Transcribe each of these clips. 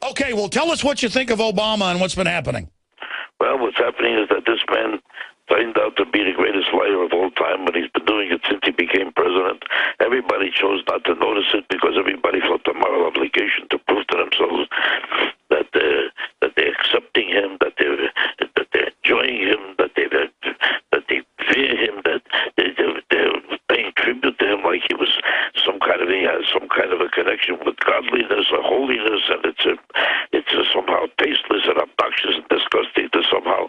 Okay, well, tell us what you think of Obama and what's been happening. Well, what's happening is that this man turned out to be the greatest liar of all time, but he's been doing it since he became president. Everybody chose not to notice it because everybody felt a moral obligation to prove to themselves that they're accepting him, that they're enjoying him, that they fear him, that they're paying tribute to him like he was he has some kind of a connection with godliness or holiness, and it's somehow tasteless and obnoxious and disgusting to somehow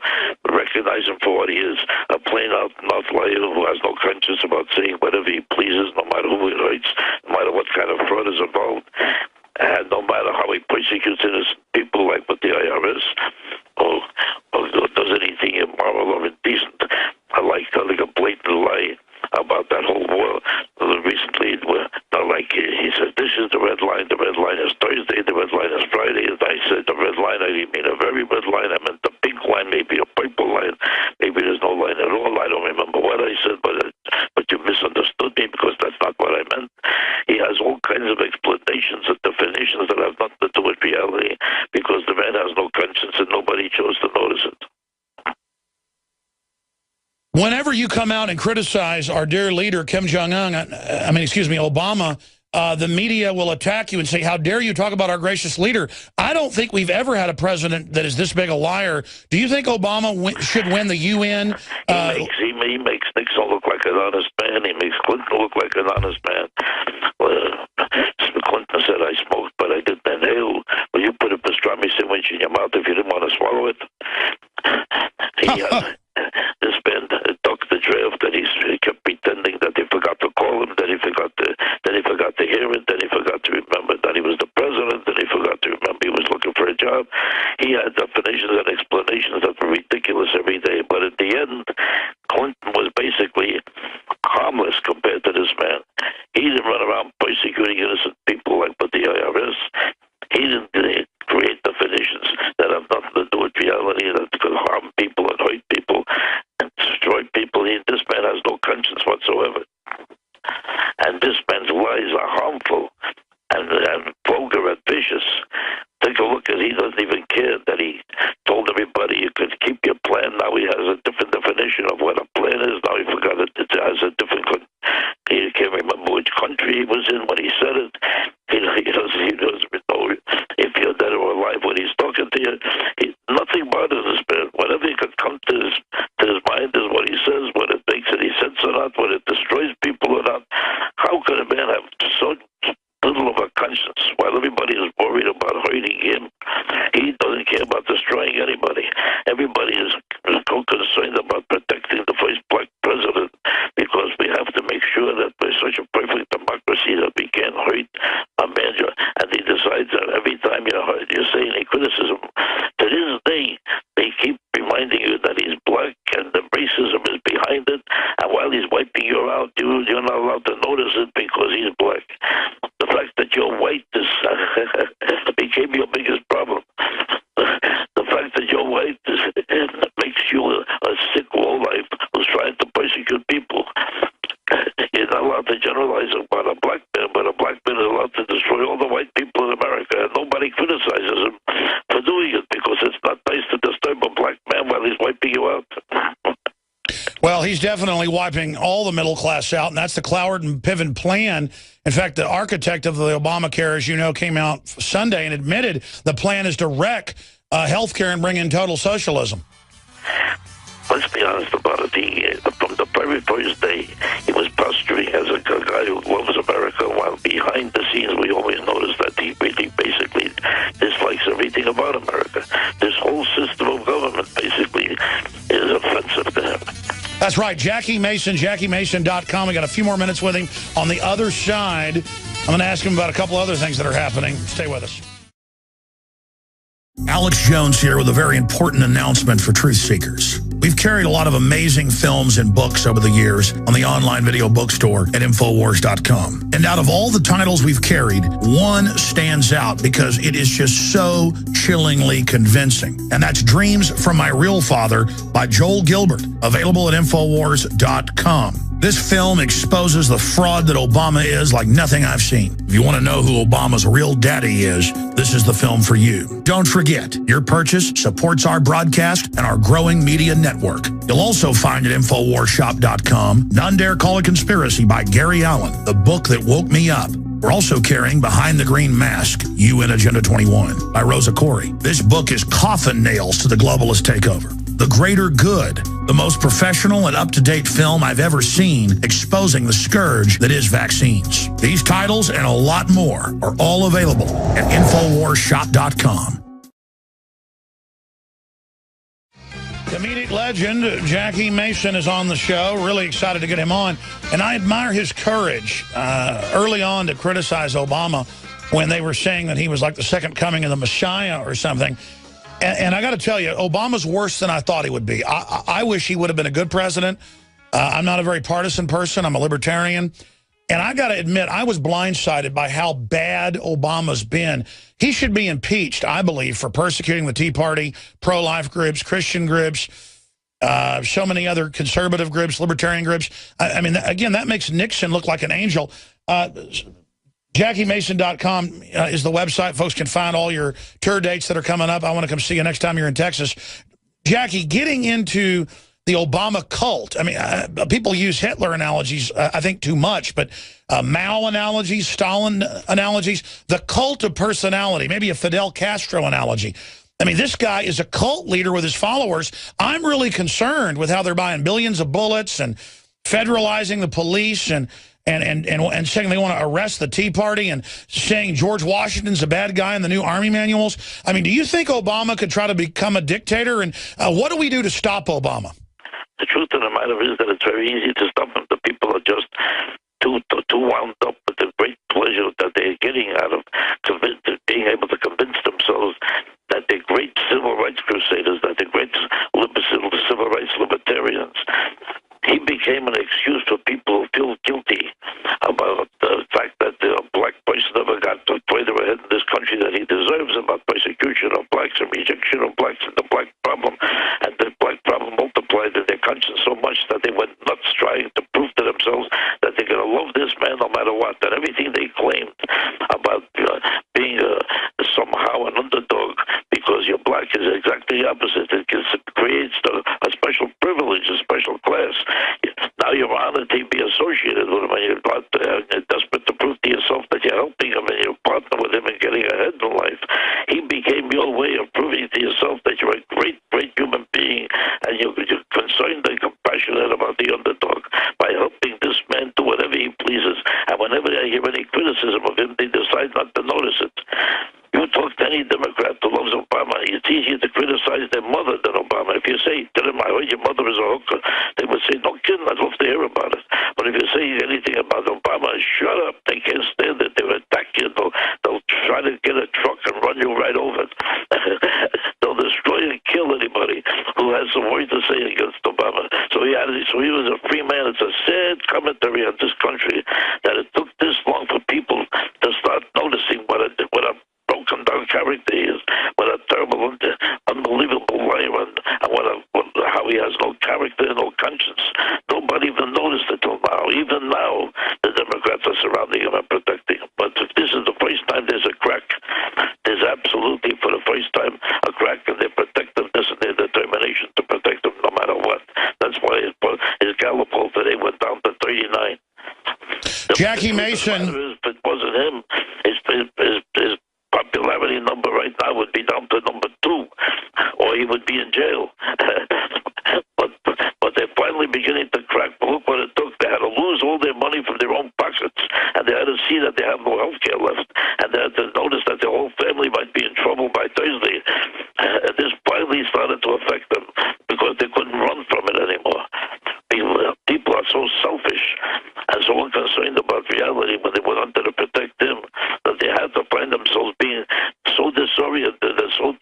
recognize him for what he is, a plain-out liar who has no conscience about saying whatever he pleases, no matter who he hurts, no matter what kind of fraud is involved, and no matter how he persecutes innocent people like with the IRS, or does anything immoral or indecent, like telling a blatant lie about that whole war. Recently, not like he said, this is the red line is Thursday, the red line is Friday, and I said the red line, I didn't mean a very red line, I meant the pink line, maybe a purple line, maybe there's no line at all, I don't remember what I said, but you misunderstood me because that's not what I meant. He has all kinds of explanations and definitions that have nothing to do with reality, because the man has no conscience and nobody chose to notice it. Whenever you come out and criticize our dear leader, Kim Jong-un, Obama, the media will attack you and say, how dare you talk about our gracious leader? I don't think we've ever had a president that is this big a liar. Do you think Obama should win the UN? He makes Nixon look like an honest man. He makes Clinton look like an honest man. Clinton said, I smoked, but I didn't inhale. Well, you put a pastrami sandwich in your mouth if you didn't want to swallow it. This man took the draft, that he kept pretending that he forgot to call him, that he forgot to hear it, that he forgot to remember that he was the president, that he forgot to remember he was looking for a job. He had definitions and explanations that were ridiculous every day, but at the end, Clinton was basically harmless compared to this man. He didn't run around persecuting innocent people like with the IRS. He didn't create definitions that have nothing to do with reality, that could harm people and hurt people and destroy people. This man has no conscience whatsoever. And this man's lies are harmful and vulgar and vicious. Take a look at, he doesn't even care that he told everybody you could keep your plan. Now he has a different definition of what a plan is. Now he forgot it has a different, he can't remember which country he was in when he said it. He doesn't know if you're dead or alive when he's talking to you. Nothing bothers this man. Whatever he could come to his mind is what he says, whether it makes any sense or not, whether it destroys people or not. How could a man have so little of a conscience while everybody is worried about hurting him? He doesn't care about destroying anybody. Everybody is so concerned about protecting the first black president, because we have to make sure that we're such a perfect democracy that we can't hurt a man. And he decides that every time you say any criticism, to this day, they keep reminding you that he's black and the racism is behind it. And while he's wiping you out, you're not allowed to notice it because he's black. The fact that you're white became your biggest problem. The fact that you're white makes you a sick lowlife who's trying to persecute people. You're not allowed to generalize about a black man, but a black man is allowed to destroy all the white people in America, and nobody criticizes him for doing it, because it's not nice to disturb a black man while he's wiping you out. Well, he's definitely wiping all the middle class out, and that's the Cloward and Piven plan. In fact, the architect of the Obamacare, as you know, came out Sunday and admitted the plan is to wreck health care and bring in total socialism. Let's be honest about it. From the very first day, he was posturing as a guy who loves America, while behind the scenes we always notice that he really basically dislikes everything about America. This whole system of government basically is offensive to him. That's right. Jackie Mason, JackieMason.com. We got a few more minutes with him. On the other side, I'm going to ask him about a couple other things that are happening. Stay with us. Alex Jones here with a very important announcement for truth seekers. We've carried a lot of amazing films and books over the years on the online video bookstore at Infowars.com. And out of all the titles we've carried, one stands out because it is just so chillingly convincing. And that's Dreams from My Real Father by Joel Gilbert, available at Infowars.com. This film exposes the fraud that Obama is like nothing I've seen. If you want to know who Obama's real daddy is, this is the film for you. Don't forget, your purchase supports our broadcast and our growing media network. You'll also find at InfoWarsShop.com, None Dare Call It Conspiracy by Gary Allen, the book that woke me up. We're also carrying Behind the Green Mask, UN Agenda 21, by Rosa Corey. This book is coffin nails to the globalist takeover. The Greater Good, the most professional and up-to-date film I've ever seen exposing the scourge that is vaccines. These titles and a lot more are all available at InfoWarsShop.com. Comedic legend Jackie Mason is on the show. Really excited to get him on. And I admire his courage early on to criticize Obama when they were saying that he was like the second coming of the Messiah or something. And I got to tell you, Obama's worse than I thought he would be. I wish he would have been a good president. I'm not a very partisan person. I'm a libertarian. And I got to admit, I was blindsided by how bad Obama's been. He should be impeached, I believe, for persecuting the Tea Party, pro-life groups, Christian groups, so many other conservative groups, libertarian groups. I mean, again, that makes Nixon look like an angel. JackieMason.com is the website. Folks can find all your tour dates that are coming up. I want to come see you next time you're in Texas. Jackie, getting into the Obama cult. I mean, people use Hitler analogies, I think, too much, but Mao analogies, Stalin analogies, the cult of personality, maybe a Fidel Castro analogy. I mean, this guy is a cult leader with his followers. I'm really concerned with how they're buying billions of bullets and federalizing the police and saying they want to arrest the Tea Party and saying George Washington's a bad guy in the new Army manuals. I mean, do you think Obama could try to become a dictator? And what do we do to stop Obama? The truth of the matter is that it's very easy to stop him. The people are just too wound up with the great pleasure that they're getting out of being able to convince themselves that they're great civil rights crusaders, that they're great civil rights libertarians. He became an excuse for people who feel guilty about the fact that a black person never got the further ahead in this country that he deserves, about persecution of blacks and rejection of blacks and the black problem. And the black problem multiplied in their conscience so much that they went nuts trying to prove to themselves that they're going to love this man no matter what. That everything they claimed about being somehow an underdog because you're black is exactly the opposite. It creates a special privilege, a special class. Now you're honored to be associated with him, and you're desperate to prove to yourself that you're helping him and you're partner with him and getting ahead in life. He became your way of proving to yourself that you're a great, great human being, and you're concerned and compassionate about the underdog by helping this man do whatever he pleases. And whenever they hear any criticism of him, they decide not to notice it. You talk to any Democrat who loves Obama, it's easier to criticize their mother than Obama. If you say to them, I heard your mother is a hooker, they would say, no kidding, I'd love to hear about it. But if you say anything about Obama, shut up, they can't stand it, they'll attack you, they'll try to get a truck and run you right over. They'll destroy and kill anybody who has some words to say against Obama. So he was a free man. It's a sad commentary on this country that it took this long for people to start noticing what a broken down character he is, what a terrible, unbelievable liar, and how he has no character and no conscience. Nobody even noticed it till now. Even now, the Democrats are surrounding him and protecting him. But if this is the first time there's a crack, there's absolutely, for the first time, a crack in their protectiveness and their determination to protect him no matter what. That's why his Gallup poll today went down to 39. Jackie Mason. If it wasn't him, his popularity number right now would be down to number 2, or he would be in jail. but they're finally beginning to crack. But look what it took. They had to lose all their money from their own pockets, and they had to see that they have no health care left, and they had to notice that their whole family might be in trouble by Thursday. And this finally started to affect them because they couldn't run from it anymore. People are so selfish and so unconcerned about reality when they went under to protect him that they had to find themselves being so disoriented and so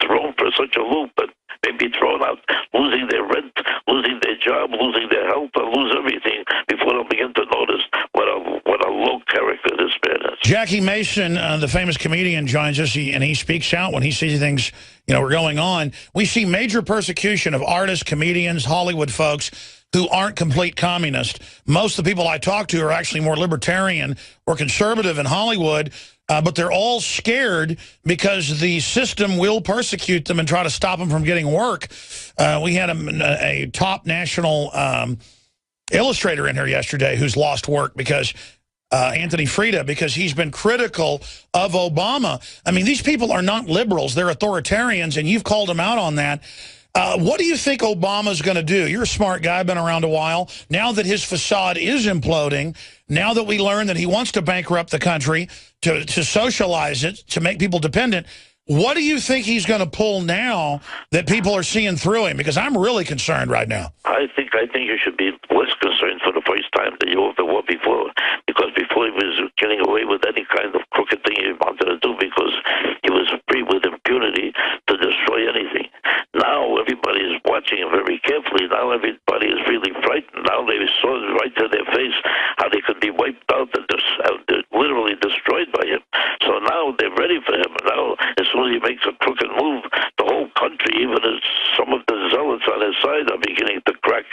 thrown for such a loop that they'd be thrown out, losing their rent, losing their job, losing their health, and lose everything before they'll begin to notice what a low character this man is. Jackie Mason, the famous comedian, joins us, and he speaks out when he sees things, are going on. We see major persecution of artists, comedians, Hollywood folks who aren't complete communists. Most of the people I talk to are actually more libertarian or conservative in Hollywood, but they're all scared because the system will persecute them and try to stop them from getting work. We had a top national illustrator in here yesterday who's lost work because Anthony Frida, because he's been critical of Obama. I mean, these people are not liberals. They're authoritarians, and you've called them out on that. What do you think Obama's going to do? You're a smart guy, been around a while. Now that his facade is imploding, now that we learn that he wants to bankrupt the country, to socialize it, to make people dependent, what do you think he's going to pull now that people are seeing through him? Because I'm really concerned right now. I think you should be less concerned for the first time than you were before, because before he was getting away with any kind of crooked thing he wanted to do because he was free with impunity to destroy anything. Now everybody is watching him very carefully. Now everybody is really frightened. Now they saw it right to their face how they could be wiped out and literally destroyed by him. So now they're ready for him. Now as soon as he makes a crooked move, the whole country, even as some of the zealots on his side, are beginning to crack,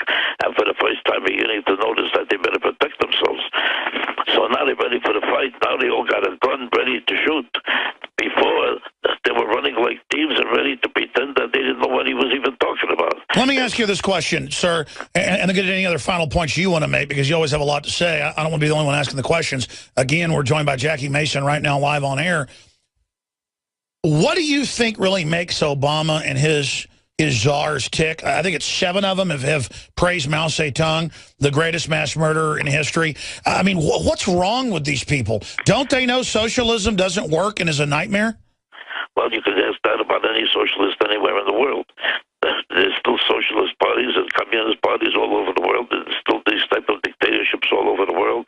and for the first time beginning to notice that they better protect themselves. So now they're ready for the fight. Now they all got a gun ready to shoot. Before, they were running like thieves and ready to pretend that they didn't know what he was even talking about. Let me ask you this question, sir, and get any other final points you want to make, because you always have a lot to say. I don't want to be the only one asking the questions. Again, we're joined by Jackie Mason right now live on air. What do you think really makes Obama and his czars tick? I think it's 7 of them have praised Mao Zedong, the greatest mass murderer in history. I mean, what's wrong with these people? Don't they know socialism doesn't work and is a nightmare? Well, you could ask that about any socialist anywhere in the world. There's still socialist parties and communist parties all over the world. There's still these type of dictatorships all over the world.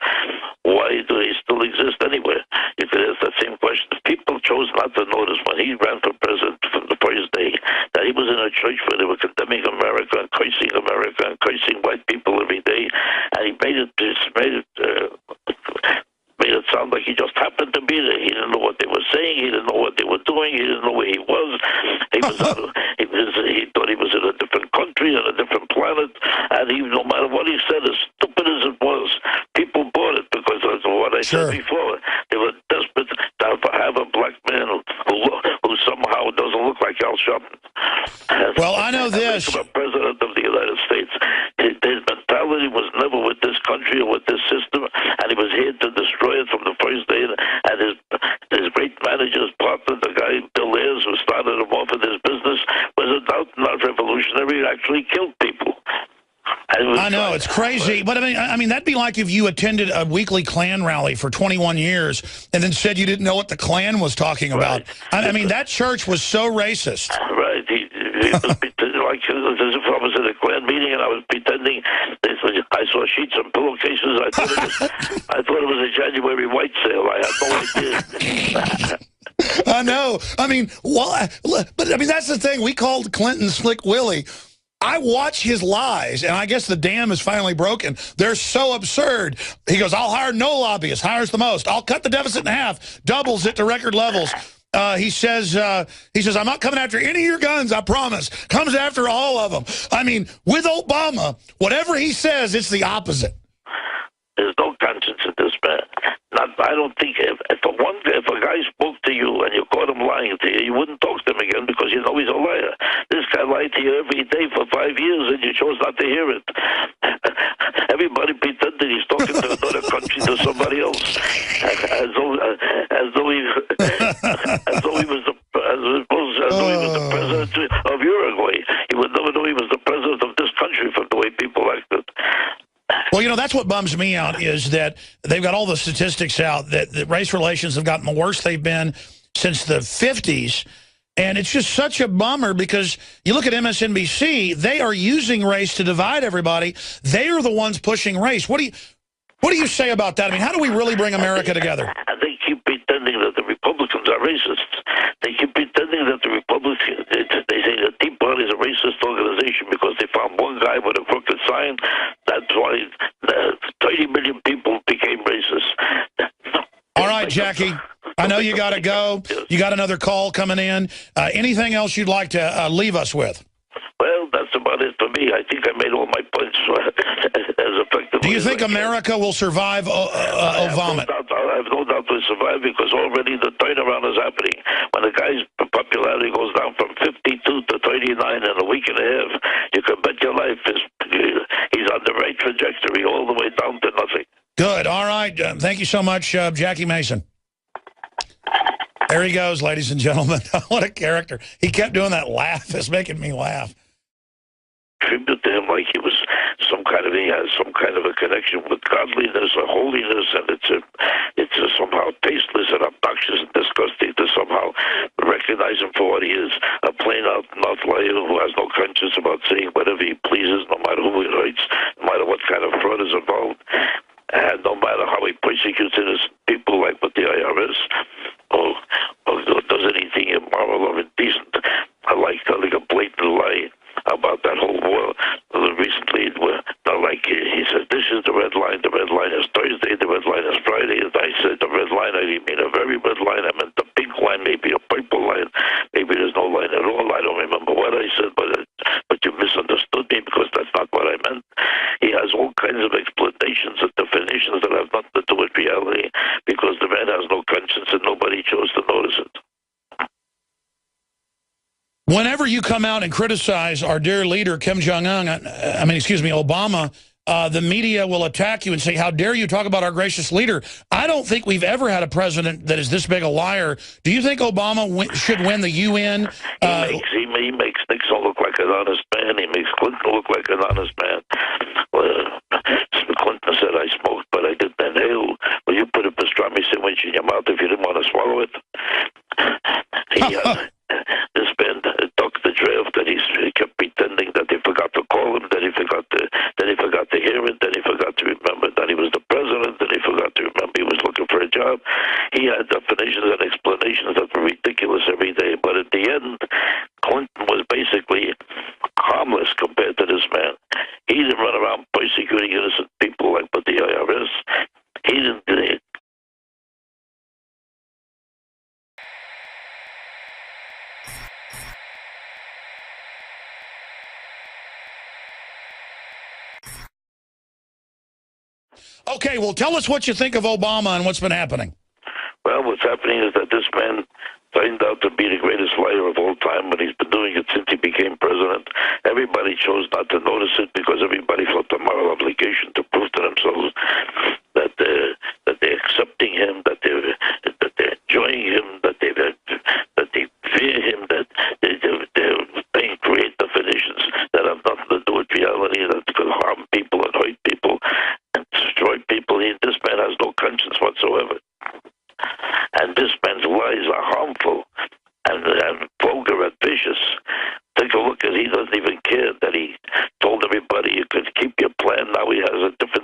Why do they still exist anywhere? You could ask that same question. People chose not to notice when he ran for president from the first day that he was in a church where they were condemning America and cursing white people every day, and he made it sound like he just happened to be there. He didn't know what they were saying. He didn't know what they were doing. He didn't know where he was. He thought he was in a different country, on a different planet, and no matter what he said, as stupid as it was, people bought it because of what I said before. They were desperate to have a black man who somehow doesn't look like Al Sharpton. Well, I know this. Make him a president of the United States. His mentality was never with this country or with this system, and he was here to destroy it from the first day. And his great manager's partner, the guy Bill Ayers, who started him off in his business, was not revolutionary. He actually killed people. I know, it's crazy. But I mean, that'd be like if you attended a weekly Klan rally for 21 years and then said you didn't know what the Klan was talking about. Right. I mean, that church was so racist. Right. He was like as if I was at a Klan meeting and I was pretending. I saw sheets and pillowcases. I thought it was a January white sale. I had no idea. I know. I mean, but I mean, that's the thing. We called Clinton Slick Willie. I watch his lies, and I guess the dam is finally broken. They're so absurd. He goes, I'll hire no lobbyists, hires the most. I'll cut the deficit in half, doubles it to record levels. He says, I'm not coming after any of your guns, I promise. Comes after all of them. I mean, with Obama, whatever he says, it's the opposite. There's no conscience in this man. I don't think if a guy spoke to you and you caught him lying to you, you wouldn't talk to him again because you know he's a liar. This guy lied to you every day for 5 years and you chose not to hear it. Everybody pretended he's talking to another country, to somebody else, as though he was the president of Uruguay. He would never know he was the president of this country from the way people acted. Well, you know, that's what bums me out is that they've got all the statistics out that race relations have gotten the worst they've been since the 50s. And it's just such a bummer because you look at MSNBC, they are using race to divide everybody. They are the ones pushing race. What do you say about that? I mean, how do we really bring America together? They keep pretending that the Republicans are racists. They keep pretending that the Republicans, they say the Tea Party is a racist organization because they found one guy with a crooked sign. That's why 30 million people became racist. All right, Jackie. I know you got to go. You got another call coming in. Anything else you'd like to leave us with? Well, that's about it for me. I think I made all my my points as effectively. Do you think America will survive Obama? I have no doubt we'll survive because already the turnaround is happening. When the guy's popularity goes down from 52 to 39 in a week and a half, you can bet your life he's on the right trajectory all the way down to nothing. Good. All right. Thank you so much, Jackie Mason. There he goes, ladies and gentlemen. What a character. He kept doing that laugh. It's making me laugh. Tribute to him like he was he has some kind of a connection with godliness or holiness, and it's somehow tasteless and obnoxious and disgusting to somehow recognize him for what he is, a plain out liar who has no conscience about saying whatever he pleases, no matter who he hurts, no matter what kind of fraud is involved, and no matter how he persecutes innocent people like with the IRS, or does anything immoral or indecent, like telling a blatant lie about that whole war. Recently, he said, this is the red line is Thursday, the red line is Friday, and I said the red line, I didn't mean a very red line, I meant the pink line, maybe a purple line, maybe there's no line at all, I don't remember what I said, but you misunderstood me because that's not what I meant. He has all kinds of explanations and definitions that have nothing to do with reality because the man has no conscience and nobody chose to notice it. Whenever you come out and criticize our dear leader, Kim Jong-un, Obama, the media will attack you and say, how dare you talk about our gracious leader? I don't think we've ever had a president that is this big a liar. Do you think Obama should win the UN? He makes Nixon look like an honest man. He makes Clinton look like an honest man. Clinton said, I smoked, but I didn't inhale. Well, you put a pastrami sandwich in your mouth if you didn't want to swallow it. This man took the draft, and he kept pretending that they forgot to call him, that he forgot to hear it, that he forgot to remember that he was the president, that he forgot to remember he was looking for a job. He had definitions and explanations that were ridiculous every day, but at the end, Clinton was basically harmless compared to this man. He didn't run around persecuting innocent people like with the IRS. He didn't do it. Okay, well, tell us what you think of Obama and what's been happening. Well, what's happening is that this man turned out to be the greatest liar of all time, but he's been doing it since he became president. Everybody chose not to notice it because everybody felt a moral obligation to prove to themselves that they're accepting him, that they're enjoying him, that they fear him, that they create definitions that have nothing to do with reality, that could harm people and hurt people and destroy people. This man has no conscience whatsoever. And this man's lies are harmful and vulgar and vicious. Take a look at he doesn't even care that he told everybody you could keep your plan. Now he has a different